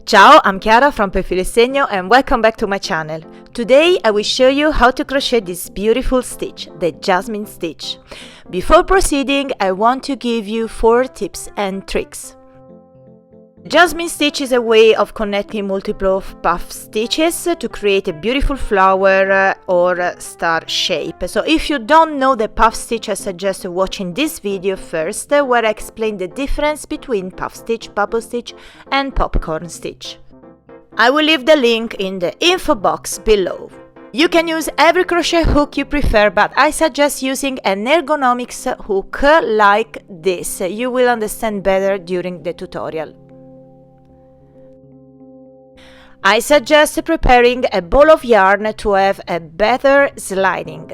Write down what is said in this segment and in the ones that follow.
Ciao, I'm Chiara from Filo Segno and welcome back to my channel. Today I will show you how to crochet this beautiful stitch, the Jasmine Stitch. Before proceeding, I want to give you 4 tips and tricks. Jasmine Stitch is a way of connecting multiple puff stitches to create a beautiful flower or star shape. So if you don't know the puff stitch, I suggest watching this video first, where I explain the difference between puff stitch, bubble stitch and popcorn stitch. I will leave the link in the info box below. You can use every crochet hook you prefer, but I suggest using an ergonomics hook like this. You will understand better during the tutorial. I suggest preparing a ball of yarn to have a better sliding.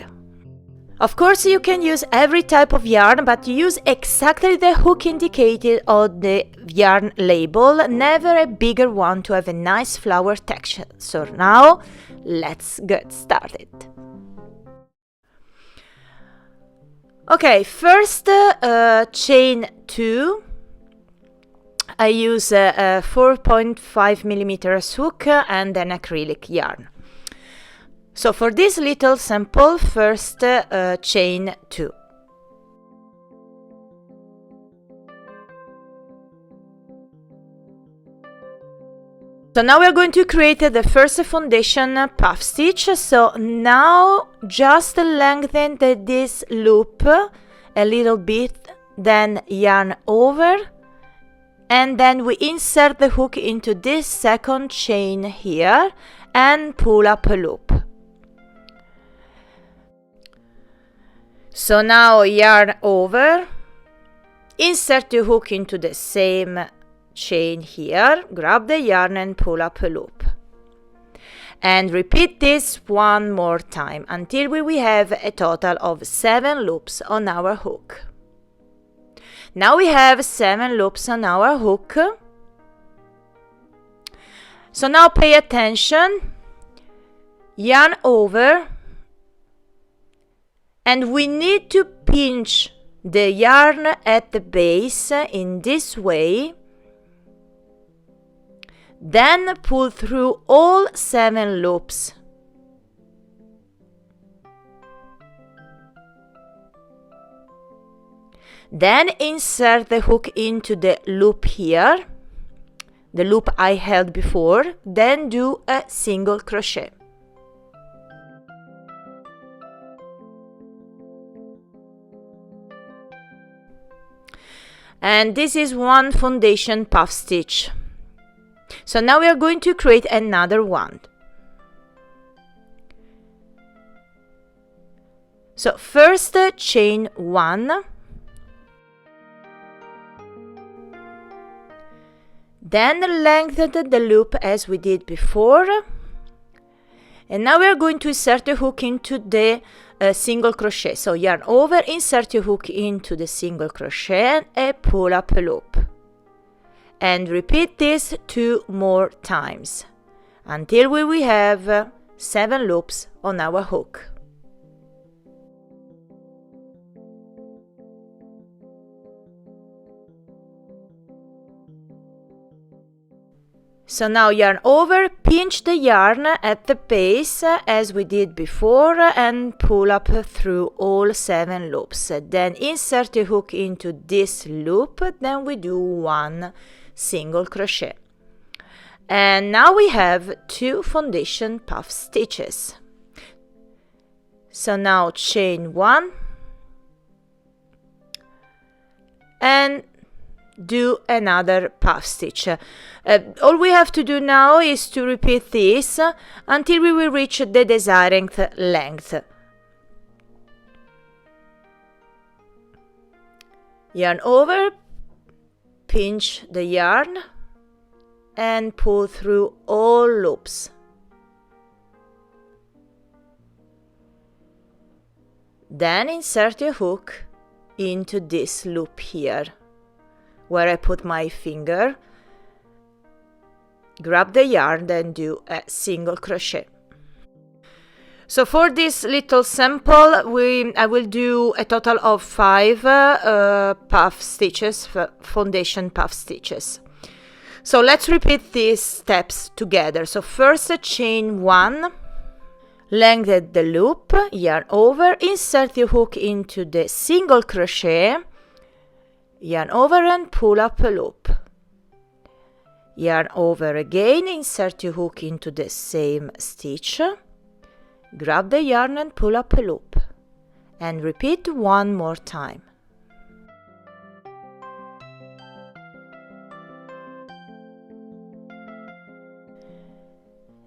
Of course, you can use every type of yarn, but use exactly the hook indicated on the yarn label, never a bigger one, to have a nice flower texture. So now, let's get started. Okay, first chain 2. I use a 4.5mm hook and an acrylic yarn. So for this little sample, first chain 2. So now we are going to create the first foundation puff stitch. So now just lengthen this loop a little bit, then yarn over. And then we insert the hook into this second chain here and pull up a loop. So now yarn over, insert the hook into the same chain here, grab the yarn and pull up a loop. And repeat this one more time until we have a total of 7 loops on our hook. Now we have 7 loops on our hook. So now pay attention, yarn over, and we need to pinch the yarn at the base in this way, then pull through all 7 loops. Then insert the hook into the loop here, the loop I held before, then do a single crochet. And this is one foundation puff stitch. So now we are going to create another one. So first chain 1. Then lengthen the loop as we did before. And now we are going to insert the hook into the single crochet. So yarn over, insert your hook into the single crochet and pull up a loop. And repeat this 2 more times until we have 7 loops on our hook. So now yarn over, pinch the yarn at the base as we did before and pull up through all 7 loops. Then insert the hook into this loop, then we do 1 single crochet. And now we have 2 foundation puff stitches. So now chain 1 and do another puff stitch. All we have to do now is to repeat this until we will reach the desired length. Yarn over, pinch the yarn and pull through all loops. Then insert your hook into this loop here, where I put my finger, grab the yarn and do a single crochet. So for this little sample, I will do a total of 5 puff stitches, foundation puff stitches. So let's repeat these steps together. So first chain 1, lengthen the loop, yarn over, insert your hook into the single crochet, yarn over and pull up a loop. Yarn over again, insert your hook into the same stitch, grab the yarn and pull up a loop, and repeat one more time.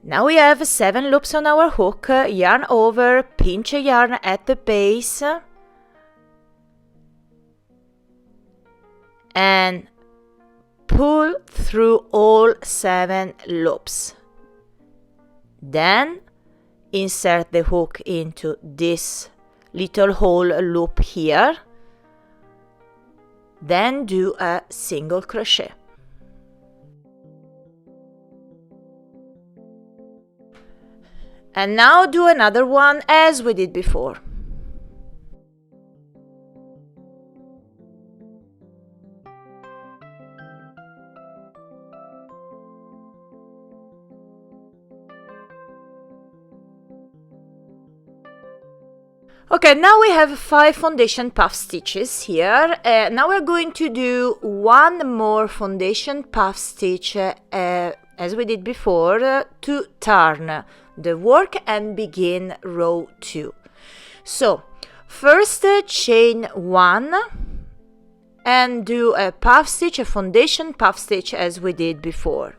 Now we have 7 loops on our hook, yarn over, pinch a yarn at the base, and pull through all 7 loops. Then insert the hook into this little hole loop here, then do a single crochet. And now do another one as we did before. Okay, now we have 5 foundation puff stitches here. Now we're going to do one more foundation puff stitch as we did before to turn the work and begin row 2. So first chain 1 and do a puff stitch, a foundation puff stitch as we did before.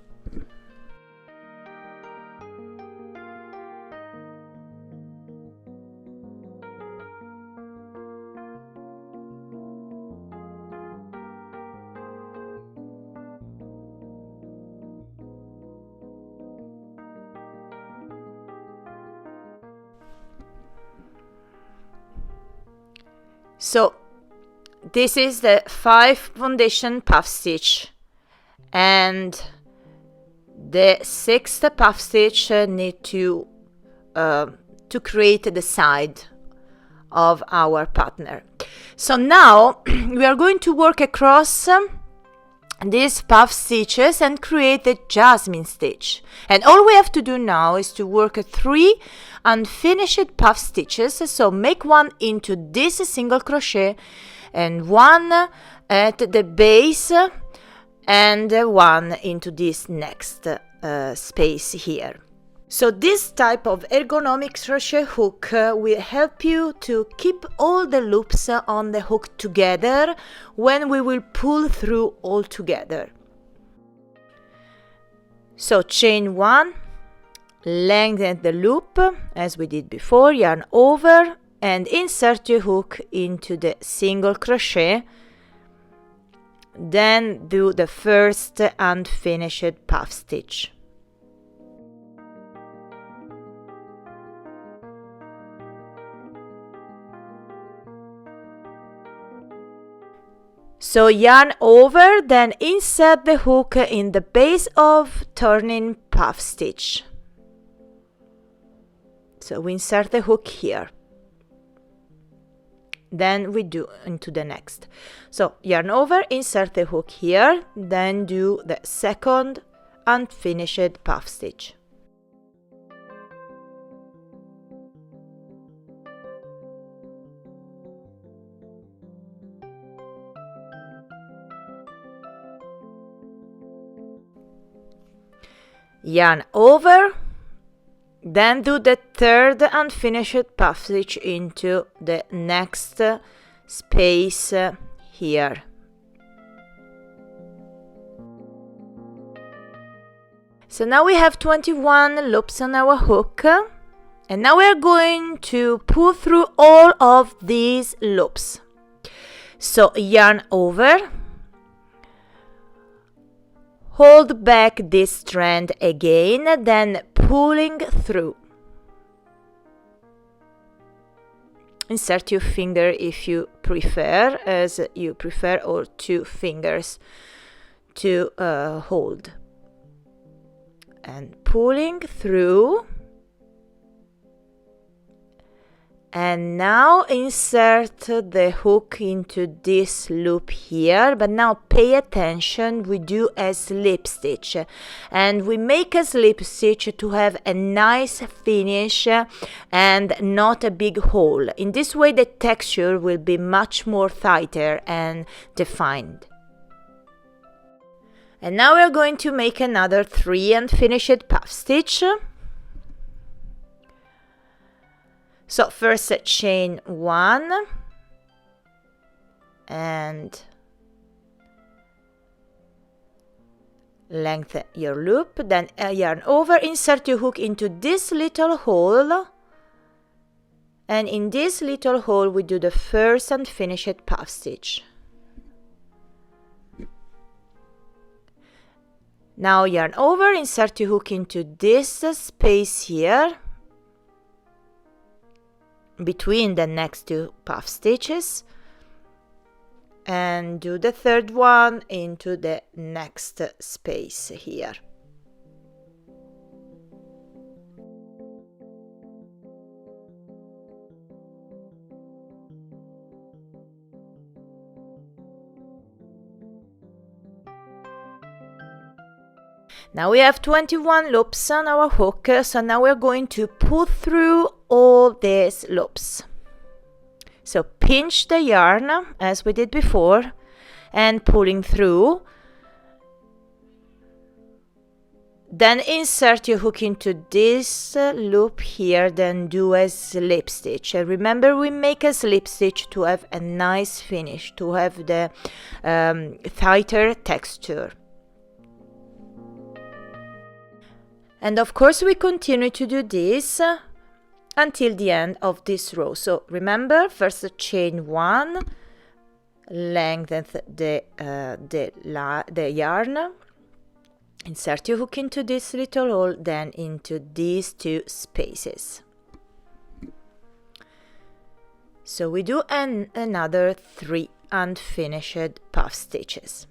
So this is the 5 foundation puff stitch, and the 6th puff stitch need to create the side of our partner. So now we are going to work across these puff stitches and create the Jasmine stitch. And all we have to do now is to work 3 unfinished puff stitches. So make one into this single crochet and one at the base and one into this next space here. So this type of ergonomic crochet hook will help you to keep all the loops on the hook together when we will pull through all together. So chain 1, lengthen the loop as we did before, yarn over and insert your hook into the single crochet, then do the first unfinished puff stitch. So yarn over, then insert the hook in the base of turning puff stitch. So we insert the hook here. Then we do into the next. So yarn over, insert the hook here, then do the second unfinished puff stitch. Yarn over, then do the third unfinished puff stitch into the next space here. So now we have 21 loops on our hook, and now we are going to pull through all of these loops. So yarn over, hold back this strand again, then pulling through. Insert your finger if you prefer, as you prefer, or 2 fingers to hold. And pulling through And now insert the hook into this loop here, but now pay attention, we do a slip stitch and we make a slip stitch to have a nice finish and not a big hole. In this way the texture will be much more tighter and defined. And now we are going to make another 3 unfinished puff stitch. So first chain 1 and lengthen your loop, then yarn over, insert your hook into this little hole, and in this little hole we do the first unfinished puff stitch. Now yarn over, insert your hook into this space here between the next 2 puff stitches, and do the third one into the next space here. Now we have 21 loops on our hook, so now we're going to pull through all these loops. So pinch the yarn as we did before and pulling through. Then insert your hook into this loop here, then do a slip stitch. And remember, we make a slip stitch to have a nice finish, to have the tighter texture. And of course we continue to do this until the end of this row. So remember, first chain 1, lengthen the yarn, insert your hook into this little hole, then into these 2 spaces. So we do another 3 unfinished puff stitches.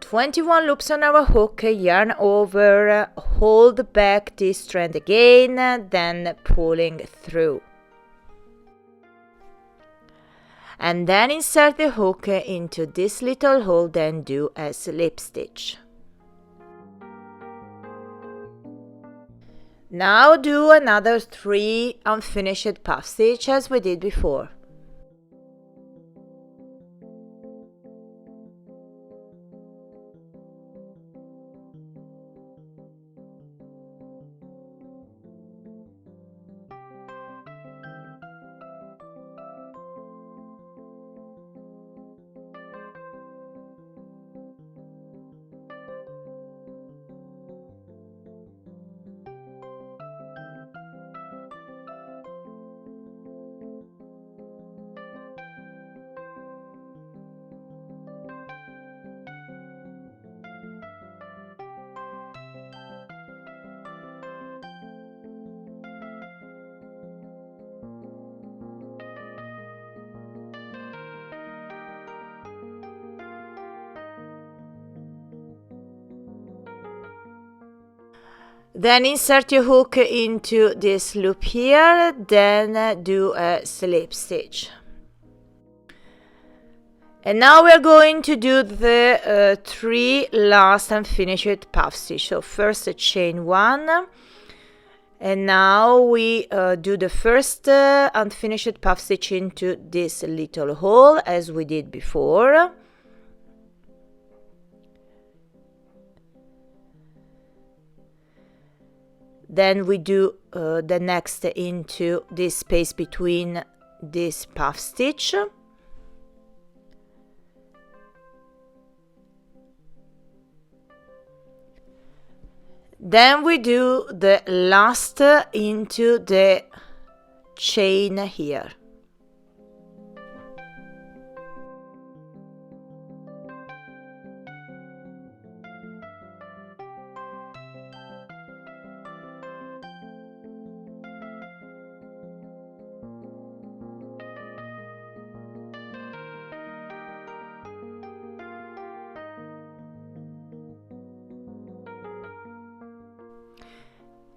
"21 loops on our hook, yarn over, hold back this strand again, then pulling through. And then insert the hook into this little hole, then do a slip stitch. Now do another 3 unfinished puff stitch as we did before. Then insert your hook into this loop here, then do a slip stitch. And now we are going to do the 3 last unfinished puff stitch. So first chain 1, and now we do the first unfinished puff stitch into this little hole as we did before. Then we do the next into this space between this puff stitch. Then we do the last into the chain here.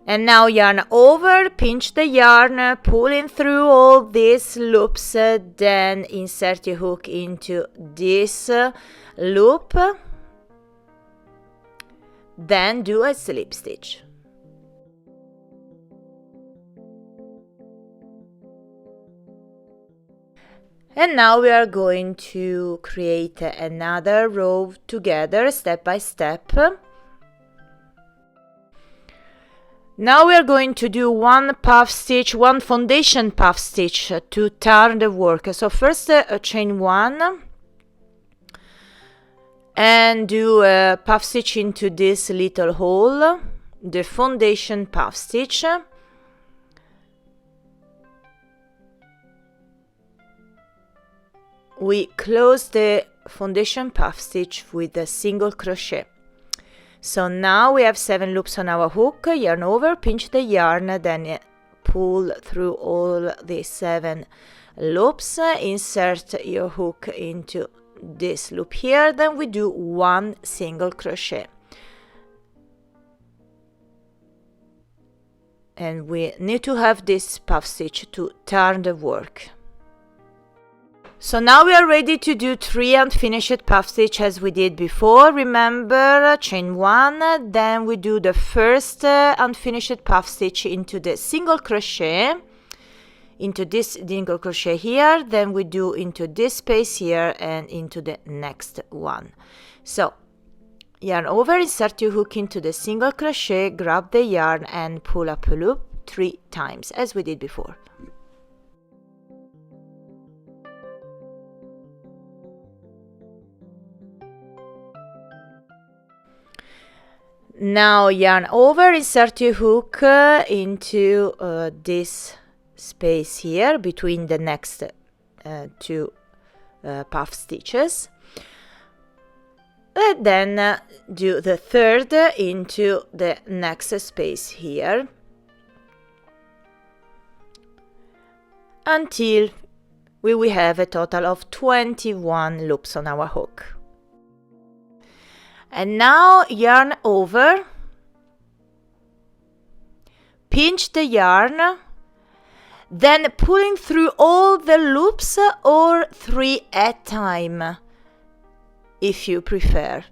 And now yarn over, pinch the yarn, pulling through all these loops, then insert your hook into this loop, then do a slip stitch. And now we are going to create another row together, step by step. Now we are going to do one puff stitch, one foundation puff stitch to turn the work. So first chain 1 and do a puff stitch into this little hole, the foundation puff stitch. We close the foundation puff stitch with a single crochet. So now we have 7 loops on our hook, yarn over, pinch the yarn, then pull through all the 7 loops, insert your hook into this loop here, then we do 1 single crochet. And we need to have this puff stitch to turn the work. So now we are ready to do 3 unfinished puff stitch as we did before. Remember, chain 1, then we do the first unfinished puff stitch into the single crochet, into this single crochet here, then we do into this space here and into the next one. So yarn over, insert your hook into the single crochet, grab the yarn and pull up a loop 3 times as we did before. Now yarn over, insert your hook into this space here between the next 2 puff stitches, and then do the third into the next space here until we will have a total of 21 loops on our hook. And now yarn over, pinch the yarn, then pulling through all the loops or 3 at a time if you prefer.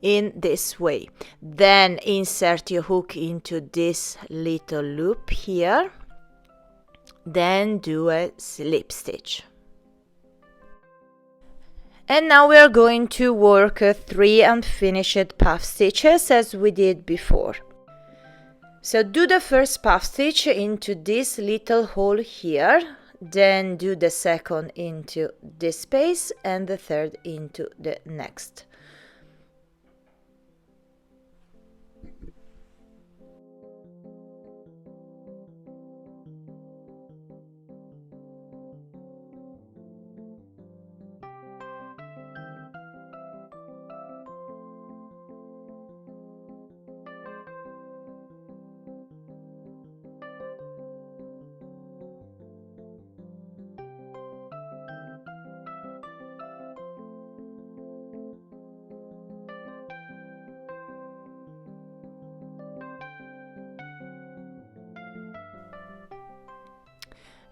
In this way. Then insert your hook into this little loop here. Then do a slip stitch. And now we are going to work 3 unfinished puff stitches as we did before. So do the first puff stitch into this little hole here, then do the second into this space and the third into the next.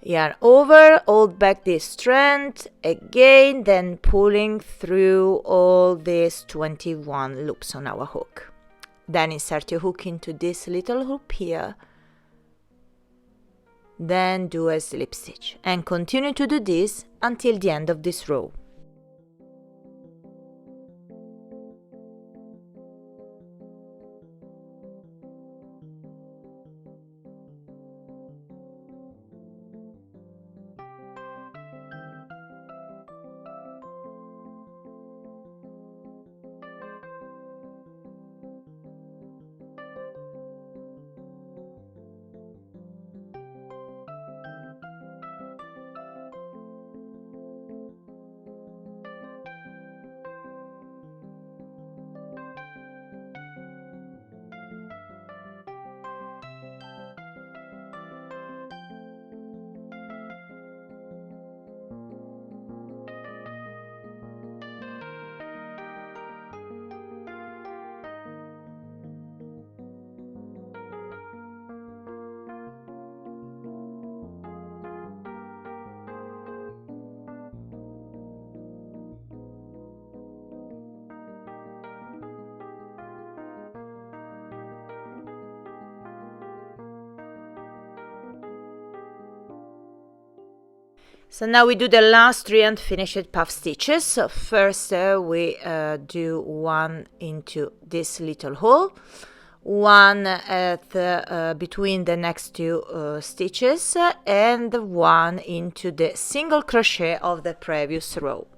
Yarn over, hold back this strand again, then pulling through all these 21 loops on our hook. Then insert your hook into this little hoop here, then do a slip stitch and continue to do this until the end of this row. So now we do the last 3 unfinished puff stitches. So first we do one into this little hole, one at between the next 2 stitches, and one into the single crochet of the previous row.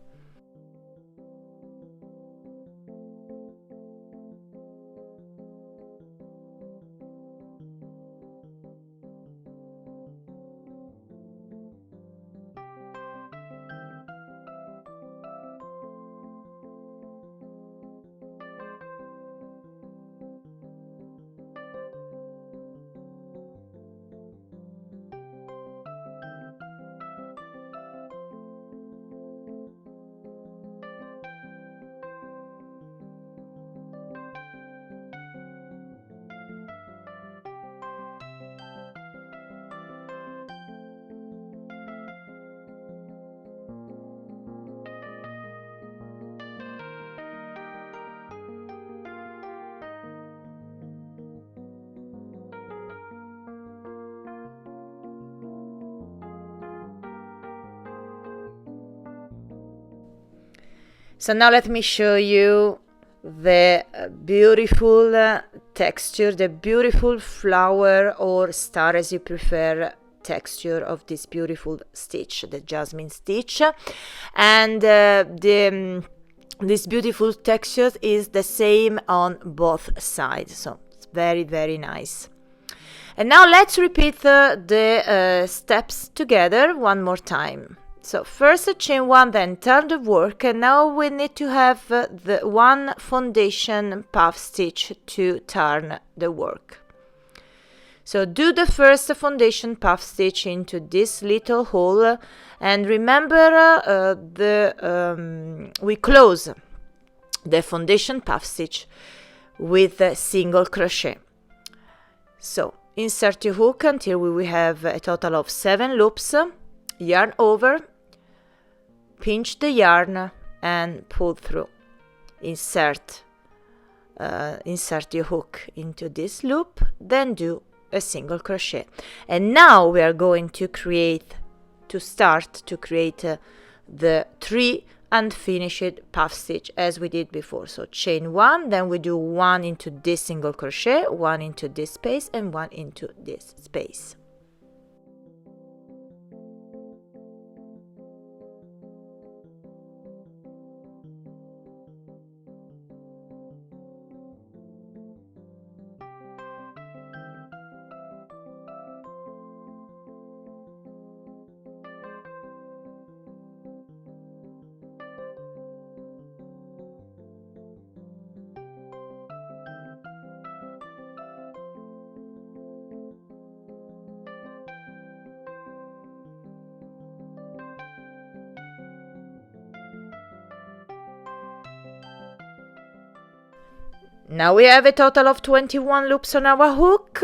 So now let me show you the beautiful texture, the beautiful flower or star as you prefer texture of this beautiful stitch, the Jasmine stitch. And this beautiful texture is the same on both sides, so it's very, very nice. And now let's repeat the steps together one more time. So first chain 1, then turn the work, and now we need to have the 1 foundation puff stitch to turn the work. So do the first foundation puff stitch into this little hole, and remember we close the foundation puff stitch with a single crochet. So insert your hook until we will have a total of 7 loops, yarn over, pinch the yarn and pull through. Insert your hook into this loop, then do a single crochet. And now we are going to start to create the 3 unfinished puff stitch as we did before. So chain 1, then we do 1 into this single crochet, 1 into this space, and 1 into this space. Now we have a total of 21 loops on our hook.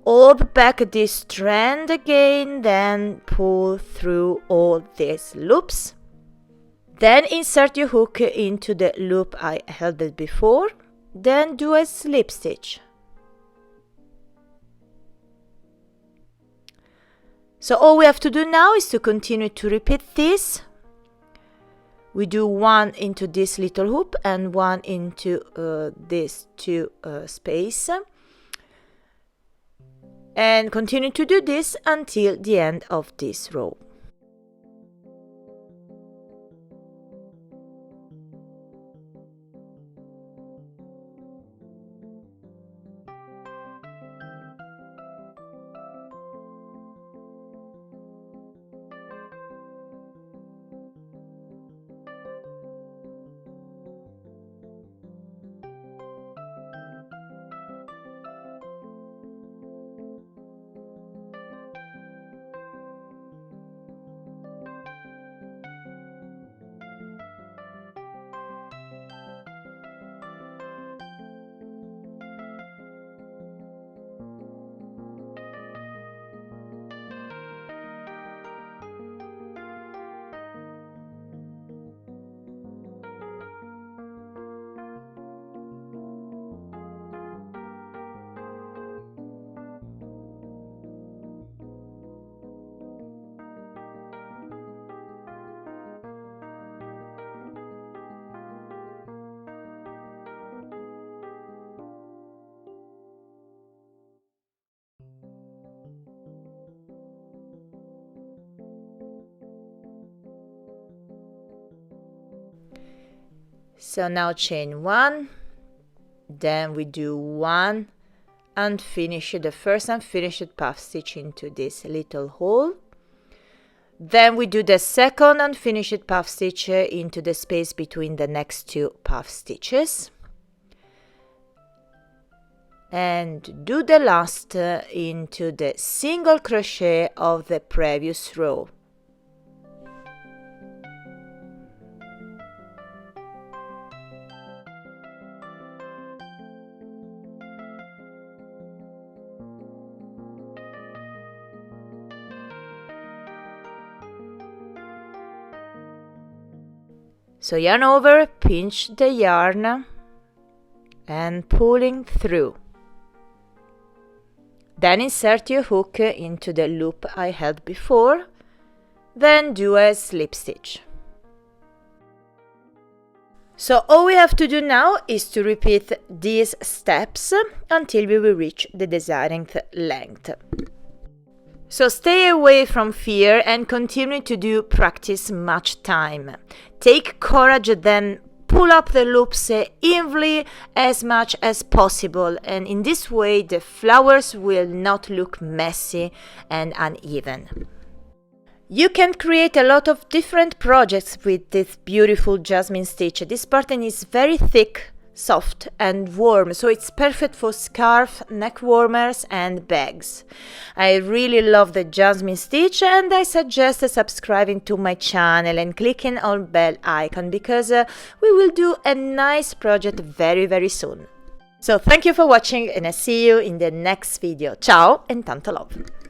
Hold back this strand again, then pull through all these loops. Then insert your hook into the loop I held it before. Then do a slip stitch. So all we have to do now is to continue to repeat this. We do 1 into this little hoop and 1 into this 2 space, and continue to do this until the end of this row. So now chain 1, then we do 1 unfinished, the first unfinished puff stitch into this little hole. Then we do the second unfinished puff stitch into the space between the next 2 puff stitches. And do the last into the single crochet of the previous row. So yarn over, pinch the yarn and pulling through. Then insert your hook into the loop I had before, then do a slip stitch. So all we have to do now is to repeat these steps until we will reach the desired length. So stay away from fear and continue to do practice much time. Take courage, then pull up the loops evenly as much as possible, and in this way the flowers will not look messy and uneven. You can create a lot of different projects with this beautiful Jasmine stitch. This pattern is very thick, soft and warm, so it's perfect for scarf, neck warmers and bags. I really love the Jasmine stitch, and I suggest subscribing to my channel and clicking on bell icon, because we will do a nice project very soon. So thank you for watching, and I see you in the next video. Ciao and tanto love!